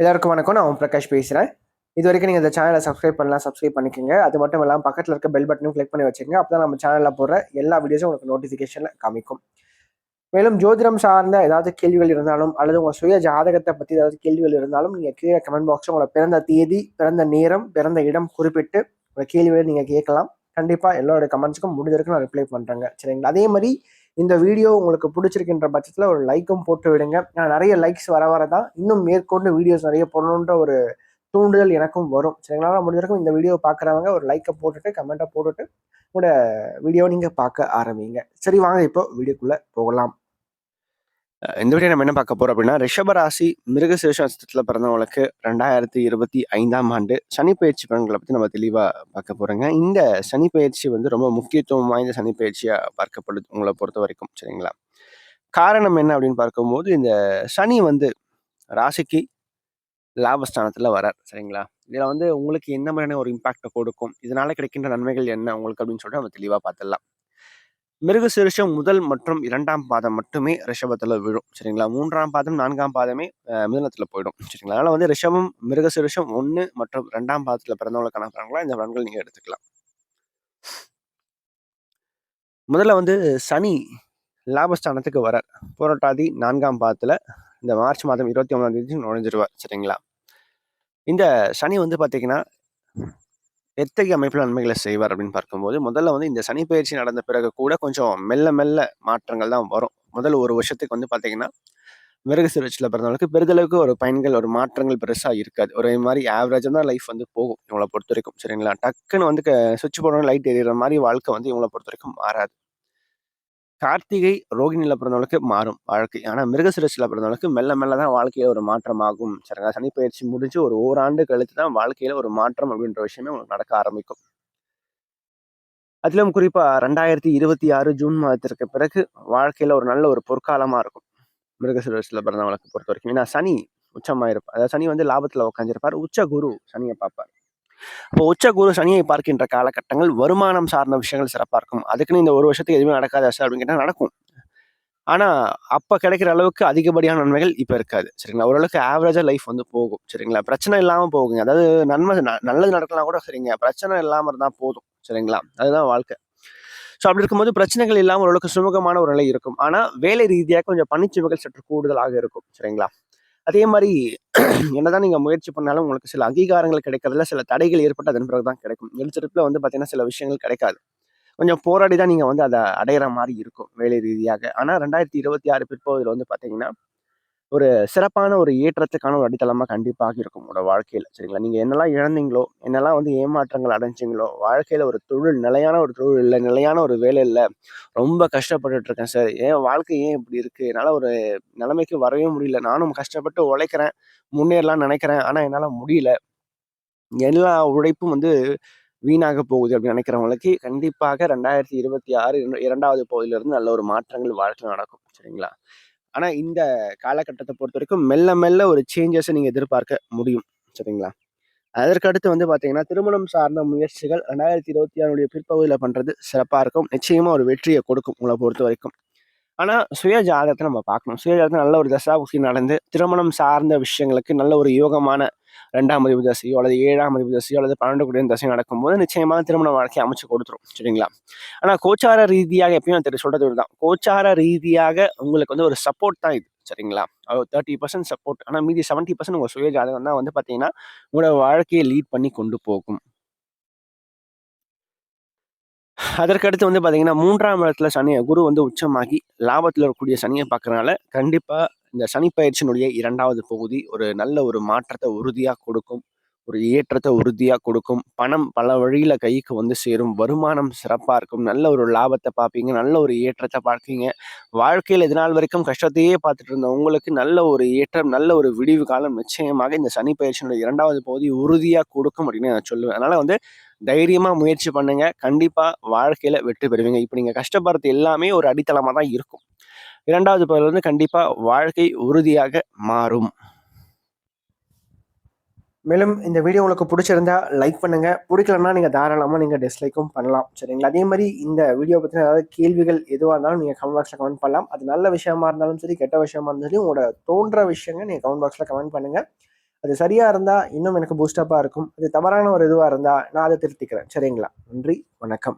எல்லாருக்கும் வணக்கம். நான் ஓம் பிரகாஷ் பேசுகிறேன். இது வரைக்கும் நீங்கள் இந்த சேனலை சப்ஸ்கிரைப் பண்ணலாம், சப்ஸ்கிரைப் பண்ணிக்கோங்க. அது மட்டும் இல்லாமல் பக்கத்தில் இருக்க பெல் பட்டனும் கிளிக் பண்ணி வச்சுக்கோங்க. அப்போ தான் நம்ம சேனலில் போடுற எல்லா வீடியோஸும் உங்களுக்கு நோட்டிஃபிகேஷனில் காமிக்கும். மேலும் ஜோதிடம் சார்ந்த ஏதாவது கேள்விகள் இருந்தாலும் அல்லது உங்கள் சுய ஜாதகத்தை பற்றி ஏதாவது கேள்விகள் இருந்தாலும் நீங்கள் கீழே கமெண்ட் பாக்ஸில் உங்களோட பிறந்த தேதி, பிறந்த நேரம், பிறந்த இடம் குறிப்பிட்டு உங்கள் கேள்விகளை நீங்கள் கேட்கலாம். கண்டிப்பாக எல்லோருடைய கமெண்ட்ஸுக்கும் முடிஞ்ச வரைக்கும் நான் ரிப்ளை பண்ணுறேங்க. சரிங்களா? அதே மாதிரி இந்த வீடியோ உங்களுக்கு பிடிச்சிருக்கின்ற பட்சத்தில் ஒரு லைக்கும் போட்டு விடுங்க. நான் நிறைய லைக்ஸ் வர தான் இன்னும் மேற்கொண்டு வீடியோஸ் நிறைய போடணுன்ற ஒரு தூண்டுதல் எனக்கும் வரும். சரிங்களா? முடிஞ்ச வரைக்கும் இந்த வீடியோ பார்க்குறவங்க ஒரு லைக்கை போட்டுட்டு கமெண்ட்டை போட்டுட்டு உங்களோட வீடியோ நீங்கள் பார்க்க ஆரம்பிங்க. சரி, வாங்க இப்போ வீடியோக்குள்ளே போகலாம். இந்த வீடியோ நம்ம என்ன பார்க்க போறோம் அப்படின்னா, ரிஷபராசி மிருகசீரிஷ நட்சத்திரத்தில் பிறந்தவங்களுக்கு 2025ஆம் ஆண்டு சனி பயிற்சி பலன்களை பற்றி நம்ம தெளிவாக பார்க்க போறோங்க. இந்த சனி பயிற்சி வந்து ரொம்ப முக்கியத்துவம் வாய்ந்த சனி பயிற்சியாக பார்க்கப்படுது உங்களை பொறுத்த வரைக்கும். சரிங்களா? காரணம் என்ன அப்படின்னு பார்க்கும்போது, இந்த சனி வந்து ராசிக்கு லாபஸ்தானத்தில் வரார். சரிங்களா? இதில் வந்து உங்களுக்கு என்ன மாதிரியான ஒரு இம்பாக்டை கொடுக்கும், இதனால கிடைக்கின்ற நன்மைகள் என்ன உங்களுக்கு அப்படின்னு சொல்லிட்டு நம்ம தெளிவாக பார்த்துடலாம். மிருகசீரிஷம் முதல் மற்றும் 2ஆம் பாதம் மட்டுமே ரிஷபத்துல விழும். சரிங்களா? 3ஆம் பாதம் 4ஆம் பாதமே மிதுனத்துல போயிடும். சரிங்களா? அதனால வந்து ரிஷபம் மிருகசீரிஷம் 1 மற்றும் 2ஆம் பாதத்துல பிறந்தவங்களுக்கான பலன்களா இந்த பலன்கள் நீங்க எடுத்துக்கலாம். முதல்ல வந்து சனி லாபஸ்தானத்துக்கு வரார். புரட்டாதி 4ஆம் பாதத்துல இந்த மார்ச் மாதம் 29ஆம் தேதி நுழைஞ்சிருவார். சரிங்களா? இந்த சனி வந்து பாத்தீங்கன்னா எத்தகைய அமைப்பில் நன்மைகளை செய்வார் அப்படின்னு பார்க்கும்போது, முதல்ல வந்து இந்த சனி பயிற்சி நடந்த பிறகு கூட கொஞ்சம் மெல்ல மெல்ல மாற்றங்கள் தான் வரும். முதல் ஒரு வருஷத்துக்கு வந்து பார்த்தீங்கன்னா, மிருகசீரிஷத்தில் பிறந்தவங்களுக்கு பெரிதளவுக்கு ஒரு பயன்கள், ஒரு மாற்றங்கள் பெருசா இருக்காது. ஒரே மாரி ஆவரேஜா தான் லைஃப் வந்து போகும், இவங்கள பொறுத்தவரைக்கும். சரிங்களா? டக்குன்னு வந்து சுவிட்ச் போடணும் லைட் எரியிற மாரி வாழ்க்கை வந்து இவங்கள பொறுத்தவரைக்கும் மாறாது. கார்த்திகை, ரோகிணியில பிறந்தவங்களுக்கு மாறும் வாழ்க்கை. ஆனா மிருகசீரிஷத்துல பிறந்தவங்களுக்கு மெல்ல மெல்ல தான் வாழ்க்கையில ஒரு மாற்றமாகும். சரிங்களா? சனி பயிற்சி முடிஞ்சு ஒரு ஓராண்டு கழித்து தான் வாழ்க்கையில ஒரு மாற்றம் அப்படின்ற விஷயமே உங்களுக்கு நடக்க ஆரம்பிக்கும். அதிலும் குறிப்பா 2026 ஜூன் மாதத்திற்கு பிறகு வாழ்க்கையில ஒரு நல்ல ஒரு பொற்காலமா இருக்கும். மிருகசீரிஷத்துல பிறந்தவங்களுக்கு பொறுத்த வரைக்கும். ஏன்னா சனி உச்சமாயிருப்பார். அதாவது சனி வந்து லாபத்துல உட்காந்துருப்பார். உச்ச குரு சனியை பார்ப்பார். அப்போ உச்ச குரு சனியை பார்க்கின்ற காலகட்டங்கள் வருமானம் சார்ந்த விஷயங்கள் சிறப்பா இருக்கும். அதுக்குன்னு இந்த ஒரு வருஷத்துக்கு எதுவுமே நடக்காதா சார் அப்படின்னு கேட்டா நடக்கும். ஆனா அப்ப கிடைக்கிற அளவுக்கு அதிகப்படியான நன்மைகள் இப்ப இருக்காது. சரிங்களா? ஓரளவுக்கு ஆவரேஜா லைஃப் வந்து போகும். சரிங்களா? பிரச்சனை இல்லாம போகுங்க. அதாவது நன்மை நல்லது நடக்கலாம் கூட சரிங்க. பிரச்சனை இல்லாம இருந்தா போதும். சரிங்களா? அதுதான் வாழ்க்கை. ஸோ அப்படி இருக்கும்போது பிரச்சனைகள் இல்லாமல் ஓரளவுக்கு சுமூகமான ஒரு நிலை இருக்கும். ஆனா வேலை ரீதியாக கொஞ்சம் பணிச்சுமைகள் சற்று கூடுதலாக இருக்கும். சரிங்களா? அதே மாதிரி என்னதான் நீங்க முயற்சி பண்ணாலும் உங்களுக்கு சில அங்கீகாரங்கள் கிடைக்கிறதுல சில தடைகள் ஏற்பட்டு அதன் பிறகு தான் கிடைக்கும். எழுச்சிருப்புல வந்து பார்த்தீங்கன்னா சில விஷயங்கள் கிடைக்காது. கொஞ்சம் போராடி தான் நீங்க வந்து அத அடையிற மாரி இருக்கும் வேலை ரீதியாக. ஆனா 2026 பிற்பகுதியில வந்து பார்த்தீங்கன்னா, ஒரு சிறப்பான ஒரு ஏற்றத்துக்கான ஒரு அடித்தளமா கண்டிப்பாக இருக்கும் உங்களோட வாழ்க்கையில. சரிங்களா? நீங்க என்னெல்லாம் இழந்தீங்களோ, என்னெல்லாம் வந்து ஏமாற்றங்கள் அடைஞ்சீங்களோ, வாழ்க்கையில ஒரு தொழில் நிலையான ஒரு தொழில் இல்ல, நிலையான ஒரு வேலை இல்ல, ரொம்ப கஷ்டப்பட்டுட்டு இருக்கேன் சார். என் வாழ்க்கை ஏன் இப்படி இருக்கு? என்னால ஒரு நிலைமைக்கு வரவே முடியல. நானும் கஷ்டப்பட்டு உழைக்கிறேன், முன்னேறலாம்னு நினைக்கிறேன். ஆனா என்னால முடியல. எல்லா உழைப்பும் வந்து வீணாக போகுது அப்படின்னு நினைக்கிறவங்களுக்கு கண்டிப்பாக 2026 2வது பகுதியிலிருந்து நல்ல ஒரு மாற்றங்கள் வாழ்க்கையில நடக்கும். சரிங்களா? ஆனா இந்த காலகட்டத்தை பொறுத்த வரைக்கும் மெல்ல மெல்ல ஒரு சேஞ்சஸை நீங்க எதிர்பார்க்க முடியும். சரிங்களா? அதற்கு அடுத்து வந்து பாத்தீங்கன்னா, திருமணம் சார்ந்த முயற்சிகள் 2026 பிற்பகுதியில பண்றது சிறப்பா இருக்கும். நிச்சயமா ஒரு வெற்றியை கொடுக்கும் உங்களை பொறுத்த வரைக்கும். ஆனா சுய ஜாதகத்தை நம்ம பார்க்கணும். சுய ஜாதகத்துல நல்ல ஒரு தசாபுக்தி நடந்து திருமணம் சார்ந்த விஷயங்களுக்கு நல்ல ஒரு யோகமான 2ஆம் அதிபதி தசையோ அல்லது 7ஆம் அதிபதி தசையோ அல்லது 12 கூடிய தசையோ நடக்கும்போது நிச்சயமா திருமண வாழ்க்கையை அமைச்சு கொடுத்துரும். சரிங்களா? ஆனா கோச்சார ரீதியாக எப்பயும் நான் சொல்றது இதுதான். கோச்சார ரீதியாக உங்களுக்கு வந்து ஒரு சப்போர்ட் தான் இது. சரிங்களா? 30% சப்போர்ட். ஆனா மீதி 70% உங்க சுய ஜாதகம் தான் வந்து பாத்தீங்கன்னா உங்களோட வாழ்க்கையை லீட் பண்ணி கொண்டு போகும். அதற்கு அடுத்து வந்து பார்த்தீங்கன்னா, 3ஆம் இடத்துல குரு வந்து உச்சமாகி லாபத்துல இருக்கக்கூடிய சனிய பார்க்கறனால, கண்டிப்பா இந்த சனி பயிற்சியினுடைய 2வது பகுதி ஒரு நல்ல ஒரு மாற்றத்த உறுதியா கொடுக்கும். ஒரு ஏற்றத்த உறுதியா கொடுக்கும். பணம் பல வழியில கைக்கு வந்து சேரும். வருமானம் சிறப்பா இருக்கும். நல்ல ஒரு லாபத்த பார்ப்பீங்க. நல்ல ஒரு ஏற்றத்த பார்ப்பீங்க. வாழ்க்கையில இதுநாள் வரைக்கும் கஷ்டத்தையே பார்த்துட்டு இருந்த உங்களுக்கு நல்ல ஒரு ஏற்றம், நல்ல ஒரு விடிவு காலம் நிச்சயமாக இந்த சனி பயிற்சியினுடைய 2வது பகுதி உறுதியா கொடுக்கும் அப்படின்னு நான் சொல்லுவேன். அதனால வந்து தைரியமா முயற்சி பண்ணுங்க. கண்டிப்பா வாழ்க்கையில வெற்றி பெறுவீங்க. இப்ப நீங்க கஷ்டப்படுறது எல்லாமே ஒரு அடித்தளமா தான் இருக்கும். 2வது பகுதியில வந்து கண்டிப்பா வாழ்க்கை உறுதியாக மாறும். மேலும் இந்த வீடியோ உங்களுக்கு பிடிச்சிருந்தா லைக் பண்ணுங்க. பிடிக்கலன்னா நீங்க தாராளமா நீங்க டிஸ்லைக்கும் பண்ணலாம். சரிங்களா? அதே மாதிரி இந்த வீடியோ பத்தின ஏதாவது கேள்விகள் எதுவா இருந்தாலும் நீங்க கமெண்ட் பாக்ஸ்ல கமெண்ட் பண்ணலாம். அது நல்ல விஷயமா இருந்தாலும் சரி, கெட்ட விஷயமா இருந்தாலும் சரி, உங்களோட தோன்ற விஷயங்கள் நீங்க கமெண்ட் பாக்ஸ்ல கமெண்ட் பண்ணுங்க. அது சரியா இருந்தா இன்னும் எனக்கு பூஸ்டப்பா இருக்கும். அது தவறான ஒரு இதுவா இருந்தா நான் அதை திருத்திக்கிறேன். சரிங்களா? நன்றி, வணக்கம்.